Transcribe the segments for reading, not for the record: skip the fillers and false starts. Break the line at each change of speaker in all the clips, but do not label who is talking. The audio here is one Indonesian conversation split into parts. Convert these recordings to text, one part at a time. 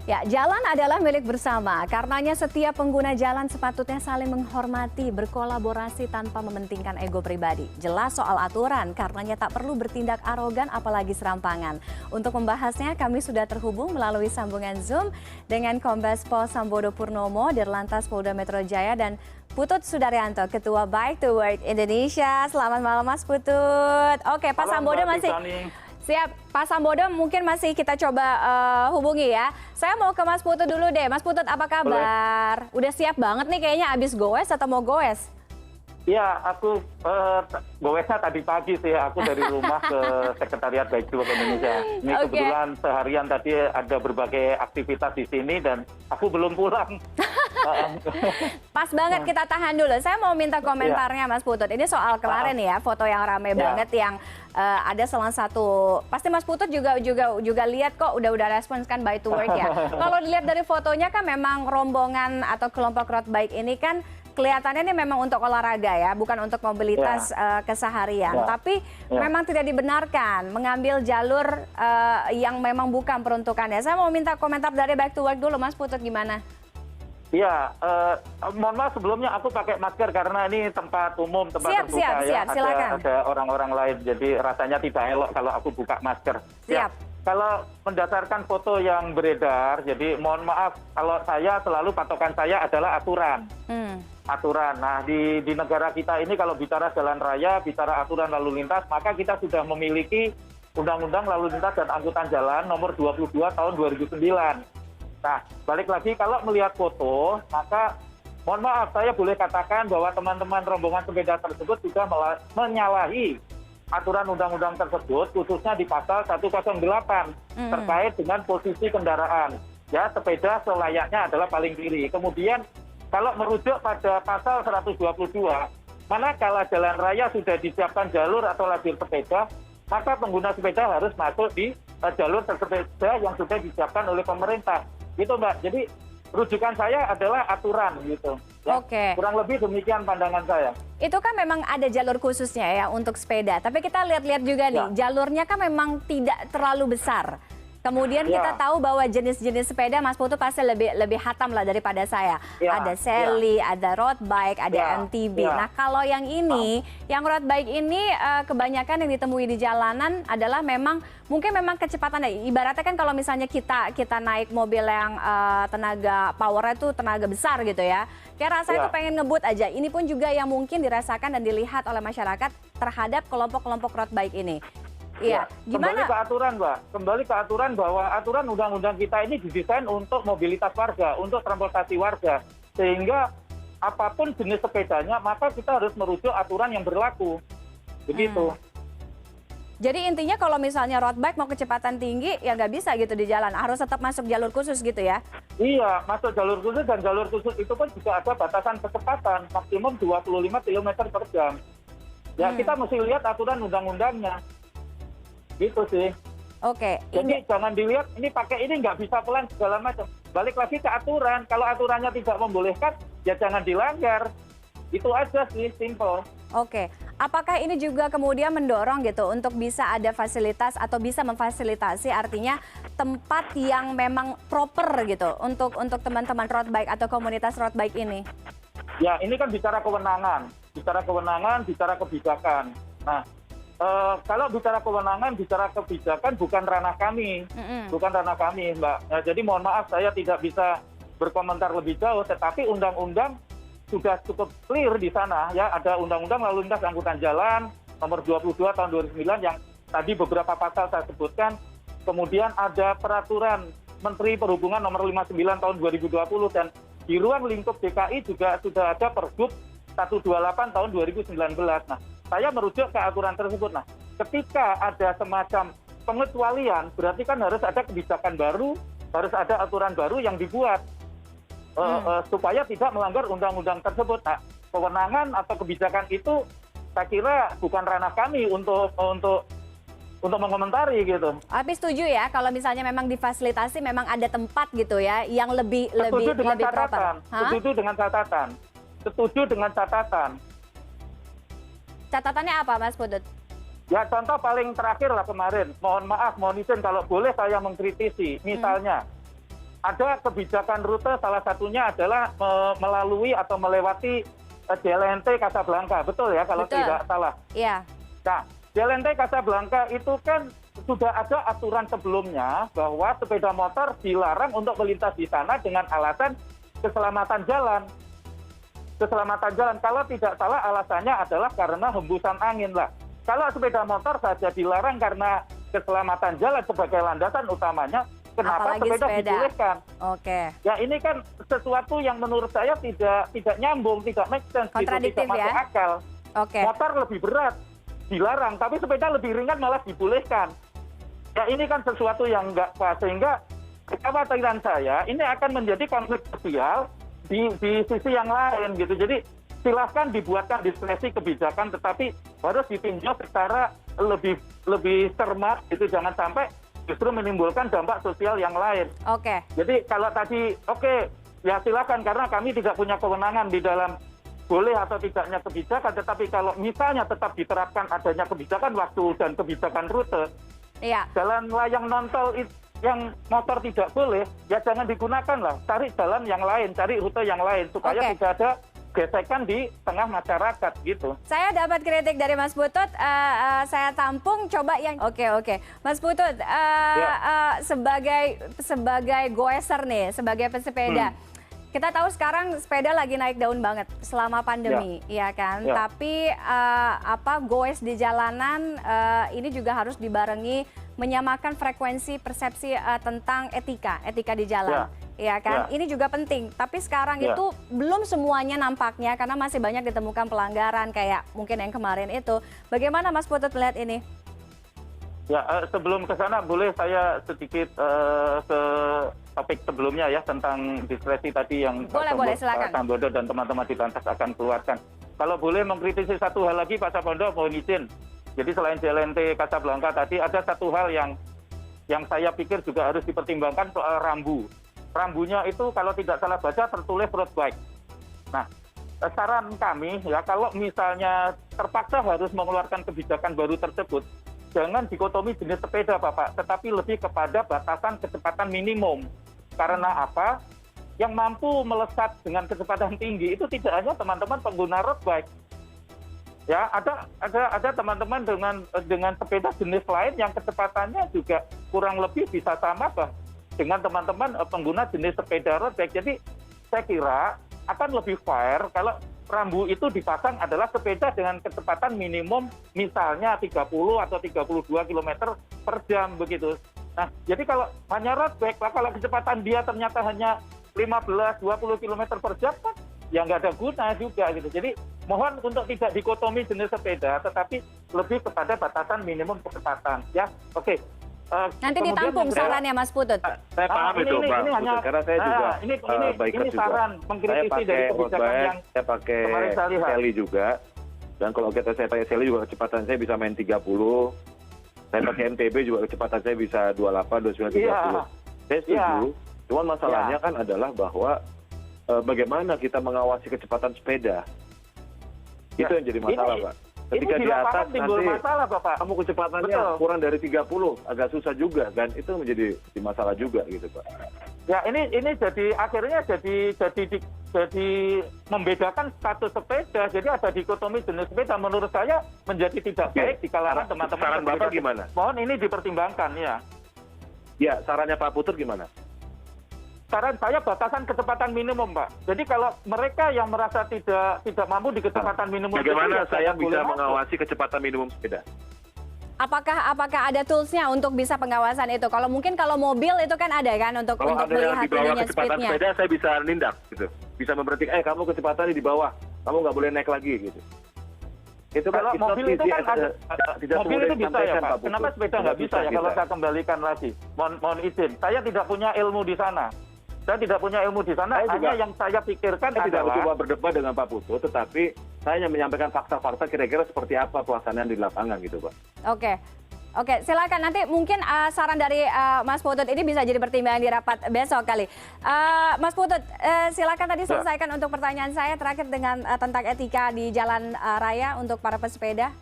Ya, jalan adalah milik bersama. Karenanya setiap pengguna jalan sepatutnya saling menghormati, berkolaborasi tanpa mementingkan ego pribadi. Jelas soal aturan, karenanya tak perlu bertindak arogan apalagi serampangan. Untuk membahasnya, kami sudah terhubung melalui sambungan Zoom dengan Kombes Pol Sambodo Purnomo, Dirlantas Polda Metro Jaya, dan Putut Sudaryanto, Ketua Bike to Work Indonesia. Selamat malam, Mas Putut. Oke, Pak Sambodo masih... Siap, Pak Sambodo mungkin masih kita coba hubungi ya. Saya mau ke Mas Putut dulu deh. Mas Putut, apa kabar? Boleh. Udah siap banget nih kayaknya abis goes atau mau goes?
Iya, aku goesnya tadi pagi sih. Aku dari rumah ke Sekretariat Bike to Work Indonesia. Ini kebetulan seharian tadi ada berbagai aktivitas di sini dan aku belum pulang.
Pas banget, kita tahan dulu. Saya mau minta komentarnya Mas Putut. Ini soal kemarin ya, foto yang rame banget yang ada salah satu, pasti Mas Putut juga lihat kok, udah respons kan Bike to Work ya. Kalau dilihat dari fotonya kan memang rombongan atau kelompok road bike ini kan kelihatannya ini memang untuk olahraga ya, bukan untuk mobilitas keseharian. Tapi memang tidak dibenarkan mengambil jalur yang memang bukan peruntukannya. Saya mau minta komentar dari Bike to Work dulu, Mas Putut, gimana?
Iya, mohon maaf sebelumnya aku pakai masker karena ini tempat umum, tempat terbuka ya. Ada orang-orang lain, jadi rasanya tidak elok kalau aku buka masker.
Siap.
Kalau mendasarkan foto yang beredar, jadi mohon maaf kalau saya selalu patokan saya adalah aturan. Aturan. Nah, di negara kita ini kalau bicara jalan raya, bicara aturan lalu lintas, maka kita sudah memiliki Undang-Undang Lalu Lintas dan Angkutan Jalan nomor 22 tahun 2009. Nah, balik lagi kalau melihat foto, maka mohon maaf saya boleh katakan bahwa teman-teman rombongan sepeda tersebut sudah menyalahi aturan undang-undang tersebut, khususnya di pasal 108 terkait dengan posisi kendaraan. Ya, sepeda selayaknya adalah paling kiri. Kemudian kalau merujuk pada pasal 122, manakala jalan raya sudah disiapkan jalur atau lajur sepeda, maka pengguna sepeda harus masuk di jalur sepeda yang sudah disiapkan oleh pemerintah. Gitu Mbak, jadi rujukan saya adalah aturan gitu. Ya.
Oke.
Kurang lebih demikian pandangan saya.
Itu kan memang ada jalur khususnya ya untuk sepeda, tapi kita lihat-lihat juga nih, jalurnya kan memang tidak terlalu besar. Kemudian kita tahu bahwa jenis-jenis sepeda, Mas Putut pasti lebih hatam lah daripada saya. Ada Sally, ada road bike, ada MTB. Nah, kalau yang ini, yang road bike ini kebanyakan yang ditemui di jalanan adalah mungkin memang kecepatan. Ibaratnya kan kalau misalnya kita naik mobil yang tenaga powernya itu tenaga besar gitu ya. Kayak rasanya tuh pengen ngebut aja. Ini pun juga yang mungkin dirasakan dan dilihat oleh masyarakat terhadap kelompok-kelompok road bike ini. Iya, gimana?
Kembali ke aturan, Mbak. Kembali ke aturan bahwa aturan undang-undang kita ini didesain untuk mobilitas warga, untuk transportasi warga. Sehingga apapun jenis sepedanya, maka kita harus merujuk aturan yang berlaku. Begitu.
Jadi intinya kalau misalnya road bike mau kecepatan tinggi, ya nggak bisa gitu di jalan. Harus tetap masuk jalur khusus gitu ya?
Iya, masuk jalur khusus, dan jalur khusus itu pun juga ada batasan kecepatan, maksimum 25 km per jam. Ya, kita mesti lihat aturan undang-undangnya. Gitu sih.
Oke.
Jadi jangan dilihat ini pakai ini nggak bisa pelan segala macam. Balik lagi ke aturan. Kalau aturannya tidak membolehkan, ya jangan dilanggar. Itu aja sih, simple.
Oke. Apakah ini juga kemudian mendorong gitu untuk bisa ada fasilitas atau bisa memfasilitasi, artinya tempat yang memang proper gitu untuk teman-teman road bike atau komunitas road bike ini?
Ya, ini kan bicara kewenangan, bicara kebijakan. Nah, kalau bicara kewenangan, bicara kebijakan bukan ranah kami, Mbak. Nah, jadi mohon maaf saya tidak bisa berkomentar lebih jauh, tetapi undang-undang sudah cukup clear di sana ya. Ada Undang-Undang Lalu Lintas Angkutan Jalan nomor 22 tahun 2009 yang tadi beberapa pasal saya sebutkan. Kemudian ada Peraturan Menteri Perhubungan nomor 59 tahun 2020, dan di ruang lingkup DKI juga sudah ada Pergub 128 tahun 2019. Nah, saya merujuk ke aturan tersebut. Nah, ketika ada semacam pengecualian, berarti kan harus ada kebijakan baru, harus ada aturan baru yang dibuat supaya tidak melanggar undang-undang tersebut. Nah, kewenangan atau kebijakan itu saya kira bukan ranah kami untuk mengomentari gitu.
Tapi setuju ya kalau misalnya memang difasilitasi, memang ada tempat gitu ya yang lebih proper.
Setuju dengan catatan.
Catatannya apa, Mas Putut?
Ya, contoh paling terakhir lah kemarin. Mohon maaf, mohon izin kalau boleh saya mengkritisi. Misalnya, ada kebijakan rute, salah satunya adalah melalui atau melewati JLNT Casablanca, betul ya kalau
Betul.
tidak salah.
Iya.
Nah, JLNT Casablanca itu kan sudah ada aturan sebelumnya bahwa sepeda motor dilarang untuk melintas di sana dengan alasan keselamatan jalan. Keselamatan jalan, kalau tidak salah alasannya adalah karena hembusan angin lah. Kalau sepeda motor saja dilarang karena keselamatan jalan sebagai landasan utamanya, kenapa
Apalagi
sepeda dibolehkan?
Oke.
Ya ini kan sesuatu yang menurut saya tidak nyambung, tidak make sense, gitu,
Kontradiktif
tidak masuk
ya?
akal.
Oke.
Motor lebih berat, dilarang, tapi sepeda lebih ringan malah dibolehkan. Ya ini kan sesuatu yang nggak pas, sehingga kekhawatiran saya ini akan menjadi konflik sosial di sisi yang lain gitu. Jadi silahkan dibuatkan diskresi kebijakan, tetapi harus ditinjau secara lebih cermat gitu, jangan sampai justru menimbulkan dampak sosial yang lain.
Oke.
Jadi kalau tadi ya silakan, karena kami tidak punya kewenangan di dalam boleh atau tidaknya kebijakan, tetapi kalau misalnya tetap diterapkan adanya kebijakan waktu dan kebijakan rute,
Iya.
jalan layang non-tol yang motor tidak boleh, ya jangan digunakan lah. Cari jalan yang lain, cari rute yang lain, supaya
Oke.
tidak ada gesekan di tengah masyarakat gitu.
Saya dapat kritik dari Mas Putut, saya tampung coba yang oke. Mas Putut, sebagai goeser nih, sebagai pesepeda, kita tahu sekarang sepeda lagi naik daun banget selama pandemi, ya kan?
Ya.
Tapi goes di jalanan ini juga harus dibarengi menyamakan frekuensi persepsi tentang etika di jalan. Ya kan, ini juga penting. Tapi sekarang itu belum semuanya nampaknya karena masih banyak ditemukan pelanggaran kayak mungkin yang kemarin itu. Bagaimana Mas Putut melihat ini?
Ya, sebelum ke sana boleh saya sedikit ke topik sebelumnya ya tentang diskresi tadi yang
boleh, silakan.
Pak Sambodo dan teman-teman di Lantas akan keluarkan. Kalau boleh mengkritisi satu hal lagi Pak Sambodo, mohon izin. Jadi selain JLNT Casablanca tadi ada satu hal yang saya pikir juga harus dipertimbangkan soal rambu. Rambunya itu kalau tidak salah baca tertulis road bike. Nah, saran kami ya kalau misalnya terpaksa harus mengeluarkan kebijakan baru tersebut, jangan dikotomi jenis sepeda Bapak, tetapi lebih kepada batasan kecepatan minimum. Karena apa? Yang mampu melesat dengan kecepatan tinggi itu tidak hanya teman-teman pengguna road bike. Ya, ada teman-teman dengan sepeda jenis lain yang kecepatannya juga kurang lebih bisa sama dengan teman-teman pengguna jenis sepeda road bike. Jadi saya kira akan lebih fair kalau rambu itu dipasang adalah sepeda dengan kecepatan minimum misalnya 30 atau 32 km per jam begitu. Nah, jadi kalau hanya road bike, kalau kecepatan dia ternyata hanya 15-20 km per jam kan ya nggak ada guna juga gitu. Jadi mohon untuk tidak dikotomi jenis sepeda, tetapi lebih kepada batasan minimum kecepatan. Ya, oke.
Nanti ditampung sarannya Mas Putut.
Saya paham itu Pak Putut, karena saya juga biker juga.
Saran mengkritisi dari kebijakan yang
saya pakai
kemarin saya lihat.
Sally juga. Dan kalau saya pakai Sally juga kecepatan saya bisa main 30. Saya pakai MTB juga kecepatan saya bisa 28, 29, 30. Saya setuju. Cuman masalahnya kan adalah bahwa bagaimana kita mengawasi kecepatan sepeda. Itu yang jadi masalah Pak. Ketika di atas
timbul
nanti
masalah, Bapak.
kamu kecepatannya kurang dari 30, agak susah juga kan, itu menjadi masalah juga gitu Pak.
Ya ini jadi akhirnya jadi membedakan status sepeda, jadi ada dikotomi jenis sepeda. Menurut saya menjadi tidak baik di kalangan teman-teman.
Saran Bapak gimana?
Mohon ini dipertimbangkan ya.
Ya, sarannya Pak Putut gimana?
Saran saya batasan kecepatan minimum, Pak. Jadi kalau mereka yang merasa tidak mampu di kecepatan minimum,
bagaimana
itu,
saya bisa mengawasi kecepatan minimum sepeda?
Apakah ada toolsnya untuk bisa pengawasan itu? Kalau mungkin kalau mobil itu kan ada kan untuk
ada yang
melihat
di bawah
ininya
kecepatan
speednya.
sepeda, saya bisa nindak gitu. Bisa memberhenti, kamu kecepatannya di bawah, kamu nggak boleh naik lagi gitu. Itu kan
kalau mobil itu kan
tidak
mobil itu bisa ya Pak.
Pak
Kenapa sepeda nggak bisa ya kalau saya kembalikan lagi? Mohon izin, saya tidak punya ilmu di sana. Saya tidak punya ilmu di sana, hanya yang saya pikirkan
saya tidak
adalah...
mencoba berdebat dengan Pak Putut, tetapi saya hanya menyampaikan fakta-fakta kira-kira seperti apa pelaksanaan di lapangan gitu Pak.
Oke, silakan nanti mungkin saran dari Mas Putut ini bisa jadi pertimbangan di rapat besok kali. Mas Putut, silakan tadi selesaikan untuk pertanyaan saya terakhir dengan tentang etika di jalan raya untuk para pesepeda.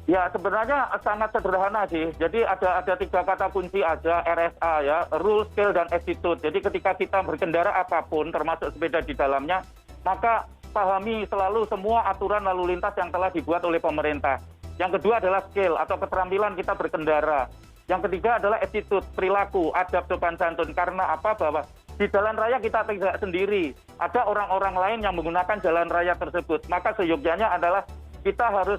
Ya, sebenarnya sangat sederhana sih. Jadi ada 3 kata kunci aja, RSA ya, rule, skill, dan attitude. Jadi ketika kita berkendara apapun, termasuk sepeda di dalamnya, maka pahami selalu semua aturan lalu lintas yang telah dibuat oleh pemerintah. Yang kedua adalah skill atau keterampilan kita berkendara. Yang ketiga adalah attitude, perilaku, adab, sopan santun. Karena apa? Bahwa di jalan raya kita tidak sendiri. Ada orang-orang lain yang menggunakan jalan raya tersebut. Maka seyogyanya adalah kita harus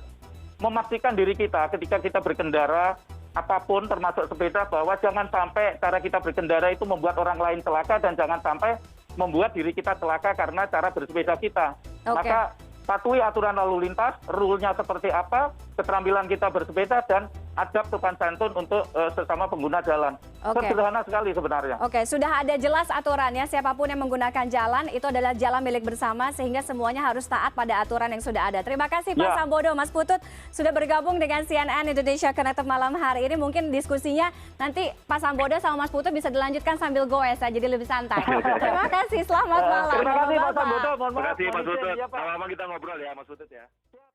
memastikan diri kita ketika kita berkendara apapun termasuk sepeda bahwa jangan sampai cara kita berkendara itu membuat orang lain celaka dan jangan sampai membuat diri kita celaka karena cara bersepeda kita. Maka patuhi aturan lalu lintas, rule-nya seperti apa, keterampilan kita bersepeda dan adab sopan santun untuk sesama pengguna jalan. Sederhana sekali sebenarnya.
Oke, sudah ada jelas aturannya, siapapun yang menggunakan jalan itu adalah jalan milik bersama sehingga semuanya harus taat pada aturan yang sudah ada. Terima kasih Pak Sambodo, Mas Putut sudah bergabung dengan CNN Indonesia Connected malam hari ini. Mungkin diskusinya nanti Pak Sambodo sama Mas Putut bisa dilanjutkan sambil goes ya, jadi lebih santai. Terima kasih, selamat malam.
Terima kasih Pak Sambodo.
Terima kasih Mas Putut. Lama-lama kita ngobrol ya Mas Putut ya.